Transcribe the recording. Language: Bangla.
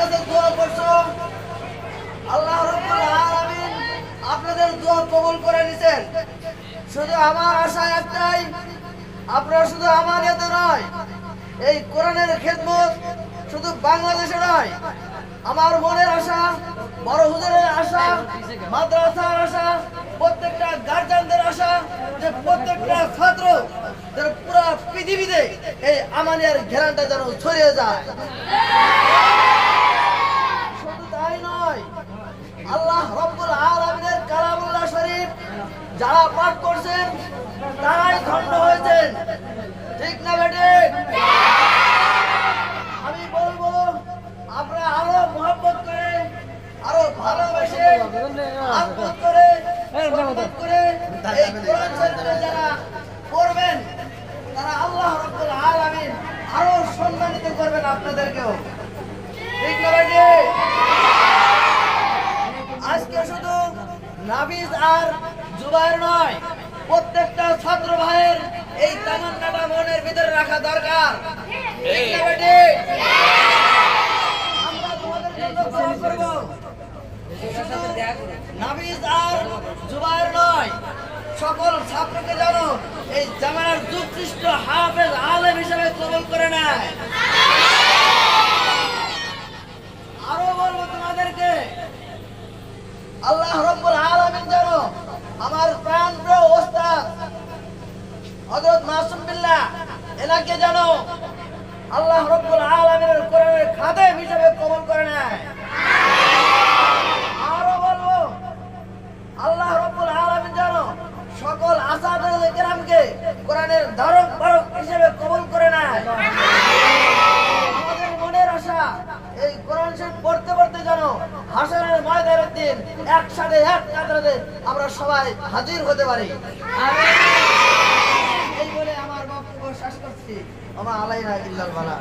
কাছে দোয়া করছো, আল্লাহ রাব্বুল আলামিন আপনাদের দোয়া কবুল করে নিছেন। শুধু আমার আশা একটাই, আপনারা শুধু আমার এতে নয়, এই কোরআনের খেদমত শুধু বাংলাদেশে নয়, আমার মনের আশা, বড় হুজুরের আশা, মাদ্রাসার আশা, প্রত্যেকটা গার্জিয়ানদের আশা যে প্রত্যেকটা ছাত্র যেন পুরো পৃথিবীতে এই আমানিয়ার ঘেরানটা যেন ছড়িয়ে যায়। শুধু তাই নয়, আল্লাহ রাব্বুল আলামিনের কালামুল্লাহ শরীফ যারা পাঠ করছেন তারাই ধন্য হয়েছেন, ঠিক না বেটে? আমি বলবো আমরা আরো মহব্বত করে, আরো ভালোবেসে, আদর করে, সম্মান করে এই কোরআন শরীফে যারা পড়বেন তারা আল্লাহ রাব্বুল আলামিন আরো সম্মানিত করবেন আপনাদেরকেও, ঠিক না বেটে? আজকে শুধু নাফিস আর জুবায়ের নয়, প্রত্যেকটা ছাত্র ভাইয়ের এই তামান্নাটা মনের ভিতরে রাখা দরকার, ঠিক না বেটে? আমরা তোমাদের জন্য দোয়া করব। শুধু নাফিস আর জুবায়ের নয়, সকল ছাত্রকে যেন এই জামানার যুগসৃষ্ট হাফেজ আলেম হিসেবে কবুল করে নেয়। আরো বলবো তোমাদেরকে, আল্লাহ রাব্বুল আলামিন যেন আমার প্রাণপ্রিয় ওস্তাদ হযরত মাসুম বিল্লাহ এনাকে যেন আল্লাহ রাব্বুল আলামিনের কোরআনের খাদেম হিসেবে কবুল করে নেয়। আরো বলবো, আল্লাহ রাব্বুল আলামিন যেন সকল আসাদে কেরামকে কোরআনের ধারক বাহক হিসেবে কবুল করে নেয়। আমাদের মনের আশা এই কোরআন শরীফ পড়তে পড়তে যেন হাসরের ময়দানের দিন একসাথে এক কাতারে আমরা সবাই হাজির হতে পারি। এই বলে আমার বক্তব্য শেষ করছি। আমা আলাইনা ইল্লাল বালা।